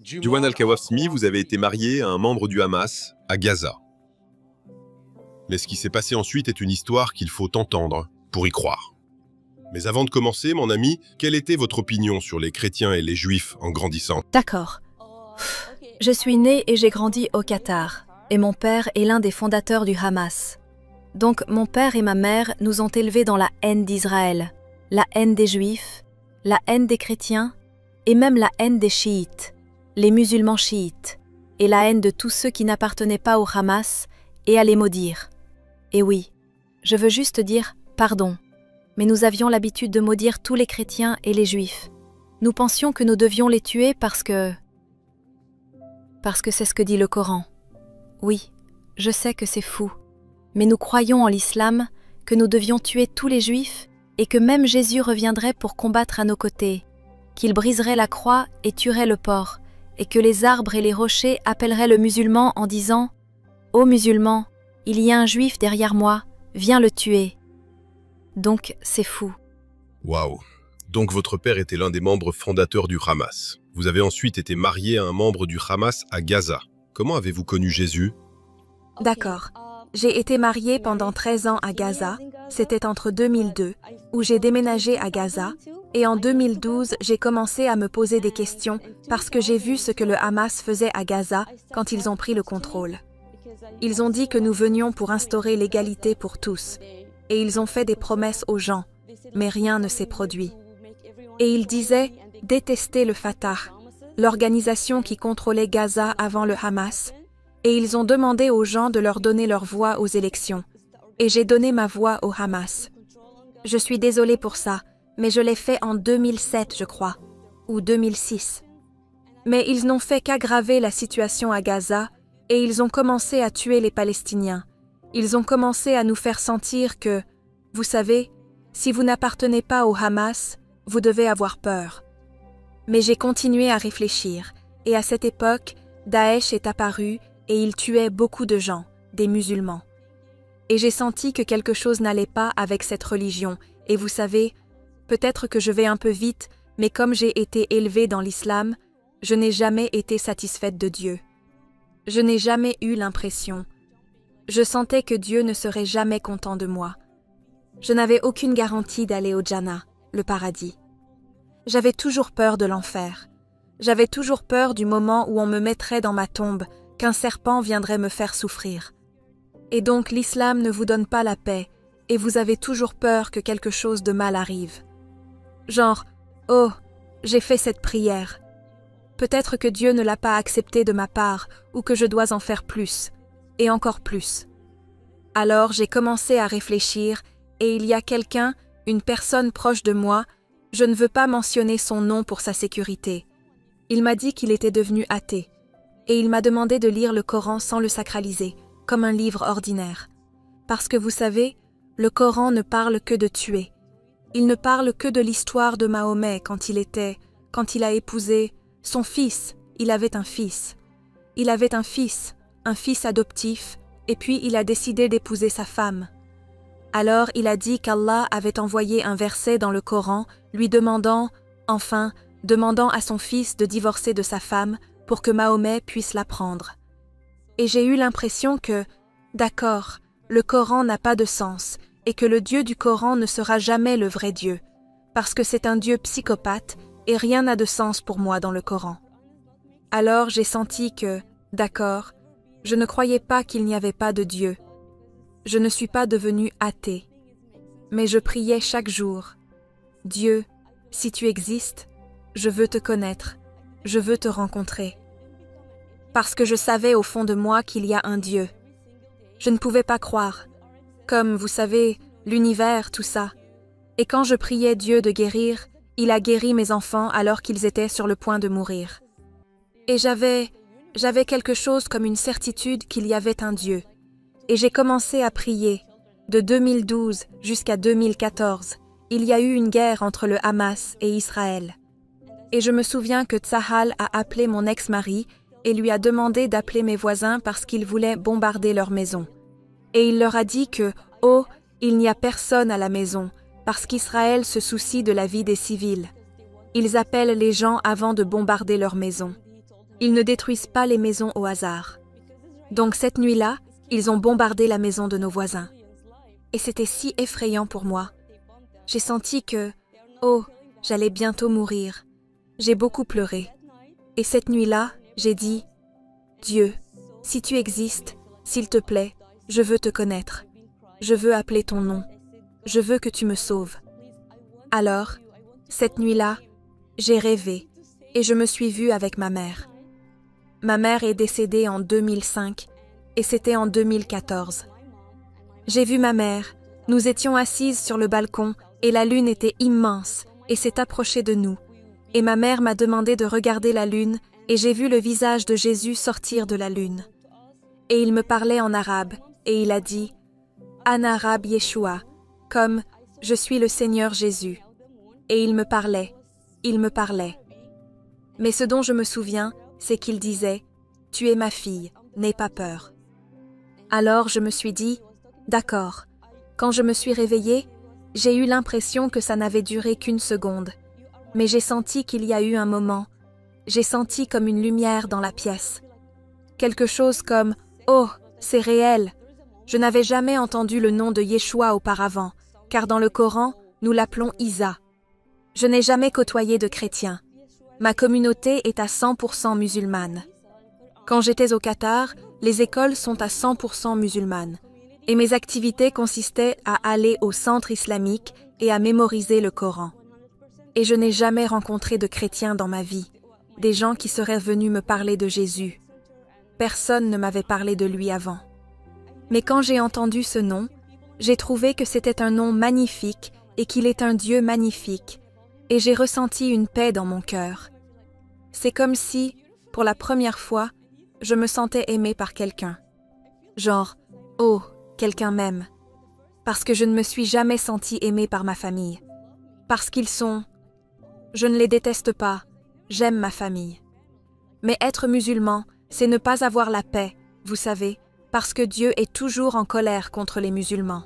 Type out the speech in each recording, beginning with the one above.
Juwan Al-Kawasmi, vous avez été marié à un membre du Hamas à Gaza. Mais ce qui s'est passé ensuite est une histoire qu'il faut entendre pour y croire. Mais avant de commencer, mon ami, quelle était votre opinion sur les chrétiens et les juifs en grandissant? D'accord. Je suis née et j'ai grandi au Qatar, et mon père est l'un des fondateurs du Hamas. Donc mon père et ma mère nous ont élevés dans la haine d'Israël, la haine des Juifs, la haine des chrétiens, et même la haine des chiites, les musulmans chiites, et la haine de tous ceux qui n'appartenaient pas au Hamas, et à les maudire. Et oui, je veux juste dire pardon, mais nous avions l'habitude de maudire tous les chrétiens et les Juifs. Nous pensions que nous devions les tuer parce que c'est ce que dit le Coran. Oui, je sais que c'est fou, mais nous croyons en l'islam que nous devions tuer tous les Juifs et que même Jésus reviendrait pour combattre à nos côtés, qu'il briserait la croix et tuerait le porc, et que les arbres et les rochers appelleraient le musulman en disant « Ô musulman, il y a un Juif derrière moi, viens le tuer. » Donc c'est fou. Waouh! Donc votre père était l'un des membres fondateurs du Hamas. Vous avez ensuite été marié à un membre du Hamas à Gaza. Comment avez-vous connu Jésus? D'accord. J'ai été mariée pendant 13 ans à Gaza, c'était entre 2002, où j'ai déménagé à Gaza, et en 2012, j'ai commencé à me poser des questions parce que j'ai vu ce que le Hamas faisait à Gaza quand ils ont pris le contrôle. Ils ont dit que nous venions pour instaurer l'égalité pour tous, et ils ont fait des promesses aux gens, mais rien ne s'est produit. Et ils disaient détester le Fatah, l'organisation qui contrôlait Gaza avant le Hamas, et ils ont demandé aux gens de leur donner leur voix aux élections. Et j'ai donné ma voix au Hamas. Je suis désolée pour ça, mais je l'ai fait en 2007, je crois, ou 2006. Mais ils n'ont fait qu'aggraver la situation à Gaza, et ils ont commencé à tuer les Palestiniens. Ils ont commencé à nous faire sentir que, vous savez, si vous n'appartenez pas au Hamas, vous devez avoir peur. Mais j'ai continué à réfléchir, et à cette époque, Daesh est apparu et il tuait beaucoup de gens, des musulmans. Et j'ai senti que quelque chose n'allait pas avec cette religion, et vous savez, peut-être que je vais un peu vite, mais comme j'ai été élevée dans l'islam, je n'ai jamais été satisfaite de Dieu. Je n'ai jamais eu l'impression. Je sentais que Dieu ne serait jamais content de moi. Je n'avais aucune garantie d'aller au Jannah, le paradis. J'avais toujours peur de l'enfer. J'avais toujours peur du moment où on me mettrait dans ma tombe, qu'un serpent viendrait me faire souffrir. Et donc l'islam ne vous donne pas la paix, et vous avez toujours peur que quelque chose de mal arrive. Genre, oh, j'ai fait cette prière. Peut-être que Dieu ne l'a pas acceptée de ma part, ou que je dois en faire plus, et encore plus. Alors j'ai commencé à réfléchir, et il y a quelqu'un, une personne proche de moi, je ne veux pas mentionner son nom pour sa sécurité. Il m'a dit qu'il était devenu athée, et il m'a demandé de lire le Coran sans le sacraliser, comme un livre ordinaire. Parce que vous savez, le Coran ne parle que de tuer. Il ne parle que de l'histoire de Mahomet quand il a épousé son fils, il avait un fils. Il avait un fils adoptif, et puis il a décidé d'épouser sa femme. Alors il a dit qu'Allah avait envoyé un verset dans le Coran lui demandant à son fils de divorcer de sa femme pour que Mahomet puisse la prendre. Et j'ai eu l'impression que, d'accord, le Coran n'a pas de sens et que le Dieu du Coran ne sera jamais le vrai Dieu, parce que c'est un Dieu psychopathe et rien n'a de sens pour moi dans le Coran. Alors j'ai senti que, d'accord, je ne croyais pas qu'il n'y avait pas de Dieu. Je ne suis pas devenue athée, mais je priais chaque jour. Dieu, si tu existes, je veux te connaître, je veux te rencontrer. Parce que je savais au fond de moi qu'il y a un Dieu. Je ne pouvais pas croire. Comme, vous savez, l'univers, tout ça. Et quand je priais Dieu de guérir, il a guéri mes enfants alors qu'ils étaient sur le point de mourir. Et j'avais quelque chose comme une certitude qu'il y avait un Dieu. Et j'ai commencé à prier. De 2012 jusqu'à 2014, il y a eu une guerre entre le Hamas et Israël. Et je me souviens que Tsahal a appelé mon ex-mari et lui a demandé d'appeler mes voisins parce qu'ils voulaient bombarder leur maison. Et il leur a dit que, oh, il n'y a personne à la maison, parce qu'Israël se soucie de la vie des civils. Ils appellent les gens avant de bombarder leur maison. Ils ne détruisent pas les maisons au hasard. Donc cette nuit-là, ils ont bombardé la maison de nos voisins. Et c'était si effrayant pour moi. J'ai senti que, oh, j'allais bientôt mourir. J'ai beaucoup pleuré. Et cette nuit-là, j'ai dit, Dieu, si tu existes, s'il te plaît, je veux te connaître. Je veux appeler ton nom. Je veux que tu me sauves. Alors, cette nuit-là, j'ai rêvé et je me suis vue avec ma mère. Ma mère est décédée en 2005 et c'était en 2014. J'ai vu ma mère. Nous étions assises sur le balcon et la lune était immense et s'est approchée de nous. Et ma mère m'a demandé de regarder la lune et j'ai vu le visage de Jésus sortir de la lune. Et il me parlait en arabe et il a dit « Ana Rab Yeshua » comme « Je suis le Seigneur Jésus ». Et il me parlait. Mais ce dont je me souviens, c'est qu'il disait « Tu es ma fille, n'aie pas peur ». Alors je me suis dit « D'accord ». Quand je me suis réveillée, j'ai eu l'impression que ça n'avait duré qu'une seconde. Mais j'ai senti qu'il y a eu un moment. J'ai senti comme une lumière dans la pièce. Quelque chose comme « Oh, c'est réel ». Je n'avais jamais entendu le nom de Yeshua auparavant, car dans le Coran, nous l'appelons Isa. Je n'ai jamais côtoyé de chrétiens. Ma communauté est à 100% musulmane. Quand j'étais au Qatar, les écoles sont à 100% musulmanes. Et mes activités consistaient à aller au centre islamique et à mémoriser le Coran. Et je n'ai jamais rencontré de chrétiens dans ma vie, des gens qui seraient venus me parler de Jésus. Personne ne m'avait parlé de lui avant. Mais quand j'ai entendu ce nom, j'ai trouvé que c'était un nom magnifique et qu'il est un Dieu magnifique, et j'ai ressenti une paix dans mon cœur. C'est comme si, pour la première fois, je me sentais aimée par quelqu'un. Genre, oh, quelqu'un m'aime. Parce que je ne me suis jamais sentie aimée par ma famille. Parce qu'ils sont... Je ne les déteste pas, j'aime ma famille. Mais être musulman, c'est ne pas avoir la paix, vous savez, parce que Dieu est toujours en colère contre les musulmans.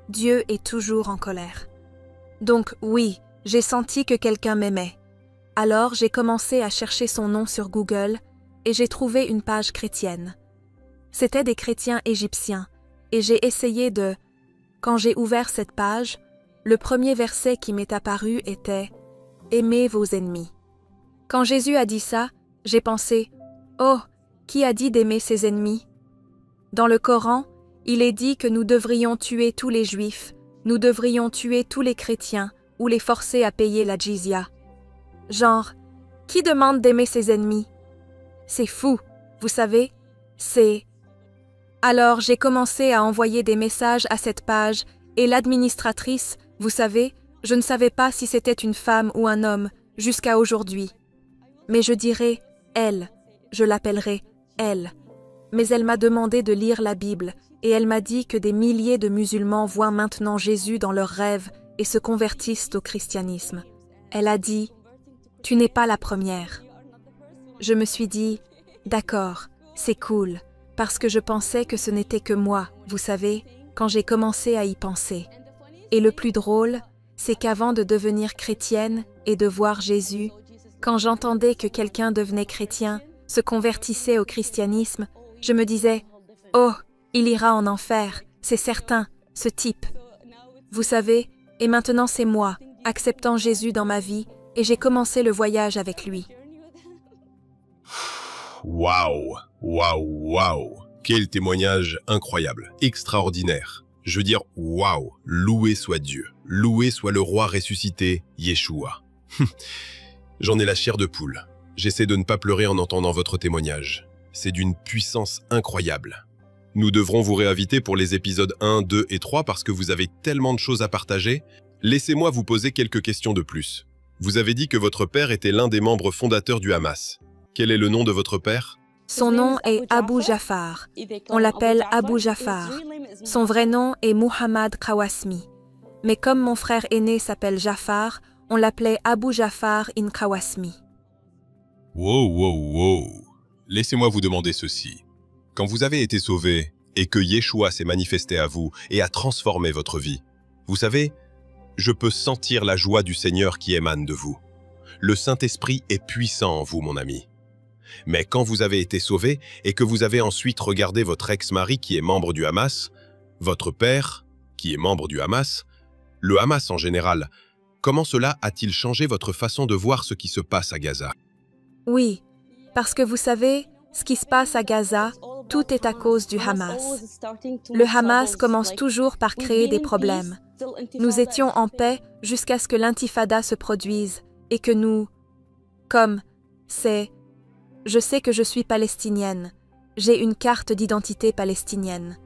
Dieu est toujours en colère. Donc oui, j'ai senti que quelqu'un m'aimait. Alors j'ai commencé à chercher son nom sur Google et j'ai trouvé une page chrétienne. C'était des chrétiens égyptiens et j'ai essayé de... Quand j'ai ouvert cette page, le premier verset qui m'est apparu était « Aimez vos ennemis ». Quand Jésus a dit ça, j'ai pensé « Oh, qui a dit d'aimer ses ennemis ?» Dans le Coran, il est dit que nous devrions tuer tous les Juifs, nous devrions tuer tous les chrétiens ou les forcer à payer la jizya. Genre, qui demande d'aimer ses ennemis? C'est fou, vous savez, c'est... Alors j'ai commencé à envoyer des messages à cette page et l'administratrice, vous savez, je ne savais pas si c'était une femme ou un homme jusqu'à aujourd'hui. Mais je dirais « elle », je l'appellerai « elle ». Mais elle m'a demandé de lire la Bible et elle m'a dit que des milliers de musulmans voient maintenant Jésus dans leurs rêves et se convertissent au christianisme. Elle a dit « Tu n'es pas la première ». Je me suis dit « D'accord, c'est cool », parce que je pensais que ce n'était que moi, vous savez, quand j'ai commencé à y penser. Et le plus drôle, c'est qu'avant de devenir chrétienne et de voir Jésus, quand j'entendais que quelqu'un devenait chrétien, se convertissait au christianisme, je me disais « Oh, il ira en enfer, c'est certain, ce type ». Vous savez, et maintenant c'est moi, acceptant Jésus dans ma vie, et j'ai commencé le voyage avec lui. Waouh, waouh, waouh. Quel témoignage incroyable, extraordinaire. Je veux dire, waouh, loué soit Dieu, loué soit le roi ressuscité, Yeshua. J'en ai la chair de poule. J'essaie de ne pas pleurer en entendant votre témoignage. C'est d'une puissance incroyable. Nous devrons vous réinviter pour les épisodes 1, 2 et 3 parce que vous avez tellement de choses à partager. Laissez-moi vous poser quelques questions de plus. Vous avez dit que votre père était l'un des membres fondateurs du Hamas. Quel est le nom de votre père? Son nom est Abu Jafar. On l'appelle Abu Jafar. Son vrai nom est Muhammad Kawasmi. Mais comme mon frère aîné s'appelle Jafar, on l'appelait Abu Jafar in Kawasmi. Wow, wow, wow. Laissez-moi vous demander ceci. Quand vous avez été sauvé et que Yeshua s'est manifesté à vous et a transformé votre vie, vous savez, je peux sentir la joie du Seigneur qui émane de vous. Le Saint-Esprit est puissant en vous, mon ami. Mais quand vous avez été sauvé et que vous avez ensuite regardé votre ex-mari qui est membre du Hamas, votre père qui est membre du Hamas, le Hamas en général, comment cela a-t-il changé votre façon de voir ce qui se passe à Gaza? Oui, parce que vous savez, ce qui se passe à Gaza, tout est à cause du Hamas. Le Hamas commence toujours par créer des problèmes. Nous étions en paix jusqu'à ce que l'intifada se produise et que nous, je sais que je suis palestinienne. J'ai une carte d'identité palestinienne.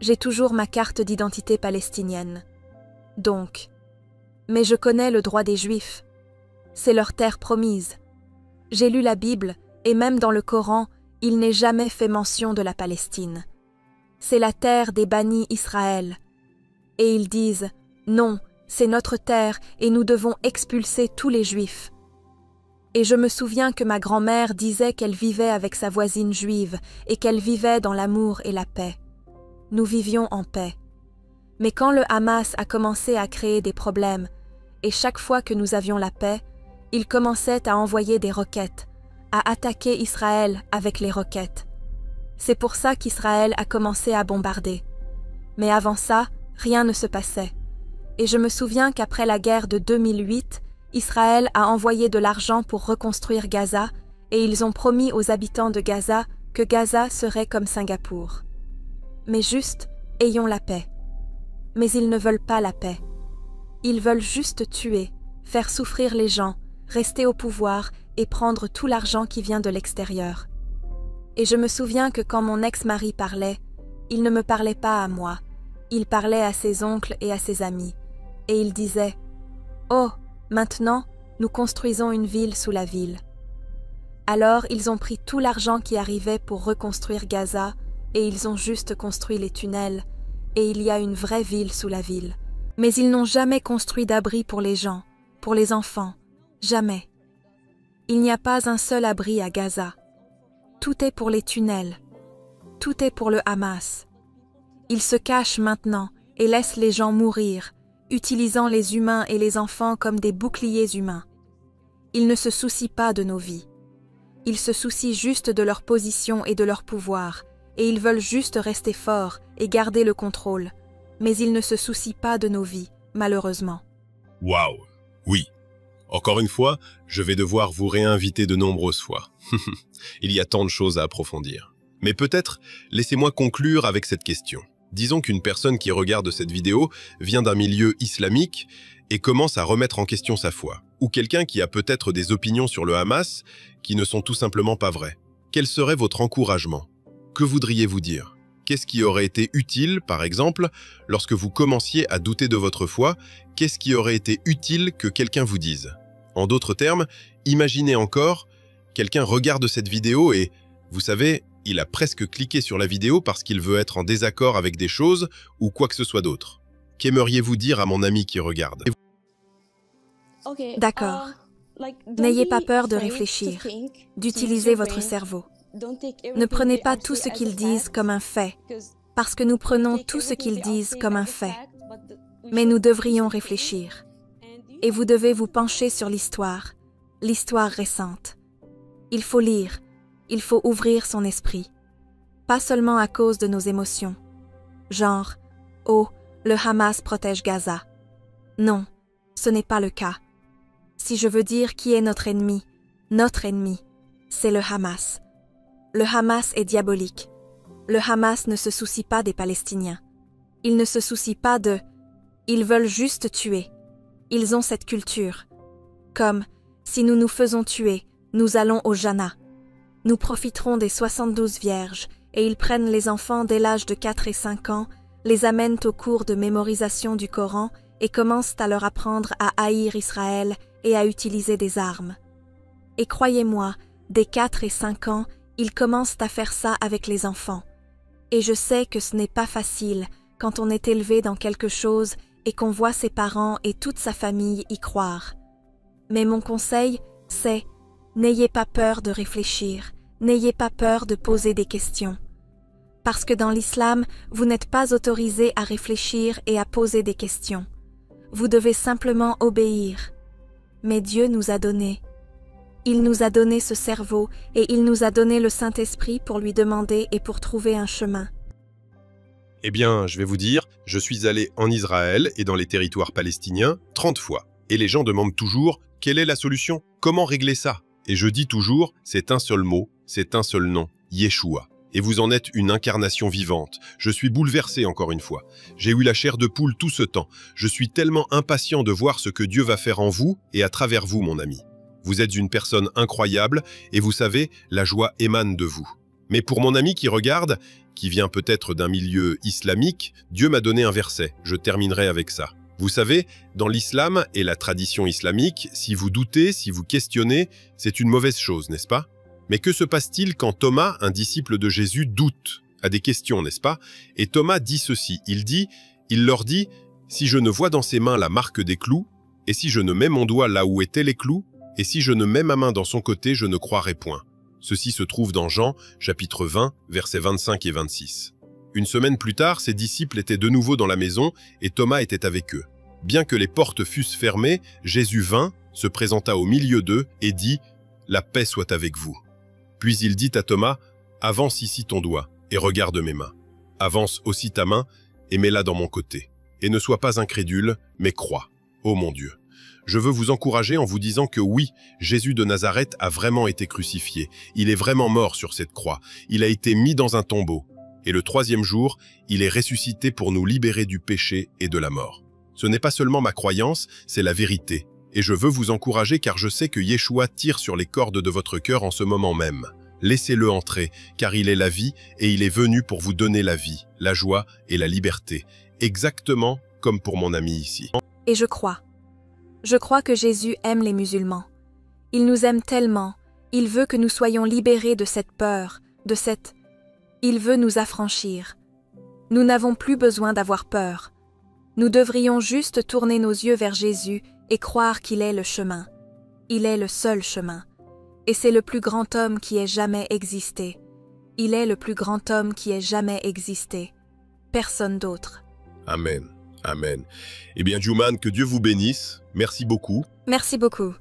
J'ai toujours ma carte d'identité palestinienne. Donc, mais je connais le droit des Juifs. C'est leur terre promise. J'ai lu la Bible et même dans le Coran, il n'est jamais fait mention de la Palestine. C'est la terre des bannis Israël. Et ils disent, non, c'est notre terre et nous devons expulser tous les Juifs. Et je me souviens que ma grand-mère disait qu'elle vivait avec sa voisine juive et qu'elle vivait dans l'amour et la paix. Nous vivions en paix. Mais quand le Hamas a commencé à créer des problèmes, et chaque fois que nous avions la paix, il commençait à envoyer des roquettes, à attaquer Israël avec les roquettes. C'est pour ça qu'Israël a commencé à bombarder. Mais avant ça, rien ne se passait. Et je me souviens qu'après la guerre de 2008, Israël a envoyé de l'argent pour reconstruire Gaza et ils ont promis aux habitants de Gaza que Gaza serait comme Singapour. Mais juste, ayons la paix. Mais ils ne veulent pas la paix. Ils veulent juste tuer, faire souffrir les gens, rester au pouvoir et prendre tout l'argent qui vient de l'extérieur. Et je me souviens que quand mon ex-mari parlait, il ne me parlait pas à moi, il parlait à ses oncles et à ses amis. Et il disait « Oh, maintenant, nous construisons une ville sous la ville. » Alors ils ont pris tout l'argent qui arrivait pour reconstruire Gaza et ils ont juste construit les tunnels et il y a une vraie ville sous la ville. Mais ils n'ont jamais construit d'abri pour les gens, pour les enfants, jamais. Il n'y a pas un seul abri à Gaza. Tout est pour les tunnels. Tout est pour le Hamas. Ils se cachent maintenant et laissent les gens mourir, utilisant les humains et les enfants comme des boucliers humains. Ils ne se soucient pas de nos vies. Ils se soucient juste de leur position et de leur pouvoir, et ils veulent juste rester forts et garder le contrôle. Mais ils ne se soucient pas de nos vies, malheureusement. Waouh, oui. Encore une fois, je vais devoir vous réinviter de nombreuses fois. Il y a tant de choses à approfondir. Mais peut-être, laissez-moi conclure avec cette question. Disons qu'une personne qui regarde cette vidéo vient d'un milieu islamique et commence à remettre en question sa foi. Ou quelqu'un qui a peut-être des opinions sur le Hamas qui ne sont tout simplement pas vraies. Quel serait votre encouragement? Que voudriez-vous dire? Qu'est-ce qui aurait été utile, par exemple, lorsque vous commenciez à douter de votre foi? Qu'est-ce qui aurait été utile que quelqu'un vous dise? En d'autres termes, imaginez encore, quelqu'un regarde cette vidéo et, vous savez, il a presque cliqué sur la vidéo parce qu'il veut être en désaccord avec des choses ou quoi que ce soit d'autre. Qu'aimeriez-vous dire à mon ami qui regarde? D'accord. N'ayez pas peur de réfléchir, d'utiliser votre cerveau. Ne prenez pas tout ce qu'ils disent comme un fait, parce que nous prenons tout ce qu'ils disent comme un fait. Mais nous devrions réfléchir. Et vous devez vous pencher sur l'histoire récente. Il faut lire, il faut ouvrir son esprit. Pas seulement à cause de nos émotions. Genre, oh, le Hamas protège Gaza. Non, ce n'est pas le cas. Si je veux dire qui est notre ennemi, c'est le Hamas. Le Hamas est diabolique. Le Hamas ne se soucie pas des Palestiniens. Ils ne se soucient pas de... Ils veulent juste tuer. Ils ont cette culture. Comme, si nous nous faisons tuer, nous allons au Jannah. Nous profiterons des 72 vierges et ils prennent les enfants dès l'âge de 4 et 5 ans, les amènent au cours de mémorisation du Coran et commencent à leur apprendre à haïr Israël et à utiliser des armes. Et croyez-moi, dès 4 et 5 ans, ils commencent à faire ça avec les enfants. Et je sais que ce n'est pas facile quand on est élevé dans quelque chose et qu'on voit ses parents et toute sa famille y croire. Mais mon conseil, c'est n'ayez pas peur de réfléchir, n'ayez pas peur de poser des questions. Parce que dans l'islam, vous n'êtes pas autorisé à réfléchir et à poser des questions. Vous devez simplement obéir. Mais Dieu nous a donné Il nous a donné ce cerveau et il nous a donné le Saint-Esprit pour lui demander et pour trouver un chemin. Eh bien, je vais vous dire, je suis allé en Israël et dans les territoires palestiniens 30 fois. Et les gens demandent toujours, quelle est la solution? Comment régler ça? Et je dis toujours, c'est un seul mot, c'est un seul nom, Yeshua. Et vous en êtes une incarnation vivante. Je suis bouleversé encore une fois. J'ai eu la chair de poule tout ce temps. Je suis tellement impatient de voir ce que Dieu va faire en vous et à travers vous, mon ami. Vous êtes une personne incroyable et vous savez, la joie émane de vous. Mais pour mon ami qui regarde, qui vient peut-être d'un milieu islamique, Dieu m'a donné un verset. Je terminerai avec ça. Vous savez, dans l'islam et la tradition islamique, si vous doutez, si vous questionnez, c'est une mauvaise chose, n'est-ce pas? Mais que se passe-t-il quand Thomas, un disciple de Jésus, doute, a des questions, n'est-ce pas? Et Thomas dit ceci, il leur dit, « Si je ne vois dans ses mains la marque des clous, et si je ne mets mon doigt là où étaient les clous, et si je ne mets ma main dans son côté, je ne croirai point. » Ceci se trouve dans Jean, chapitre 20, versets 25 et 26. Une semaine plus tard, ses disciples étaient de nouveau dans la maison et Thomas était avec eux. Bien que les portes fussent fermées, Jésus vint, se présenta au milieu d'eux et dit « La paix soit avec vous ». Puis il dit à Thomas « Avance ici ton doigt et regarde mes mains. Avance aussi ta main et mets-la dans mon côté. Et ne sois pas incrédule, mais crois. Ô mon Dieu ». Je veux vous encourager en vous disant que oui, Jésus de Nazareth a vraiment été crucifié. Il est vraiment mort sur cette croix. Il a été mis dans un tombeau. Et le troisième jour, il est ressuscité pour nous libérer du péché et de la mort. Ce n'est pas seulement ma croyance, c'est la vérité. Et je veux vous encourager car je sais que Yeshua tire sur les cordes de votre cœur en ce moment même. Laissez-le entrer, car il est la vie et il est venu pour vous donner la vie, la joie et la liberté. Exactement comme pour mon ami ici. Et je crois. Je crois que Jésus aime les musulmans. Il nous aime tellement, il veut que nous soyons libérés de cette peur, Il veut nous affranchir. Nous n'avons plus besoin d'avoir peur. Nous devrions juste tourner nos yeux vers Jésus et croire qu'il est le chemin. Il est le seul chemin. Et c'est le plus grand homme qui ait jamais existé. Il est le plus grand homme qui ait jamais existé. Personne d'autre. Amen. Amen. Eh bien, Juman, que Dieu vous bénisse. Merci beaucoup. Merci beaucoup.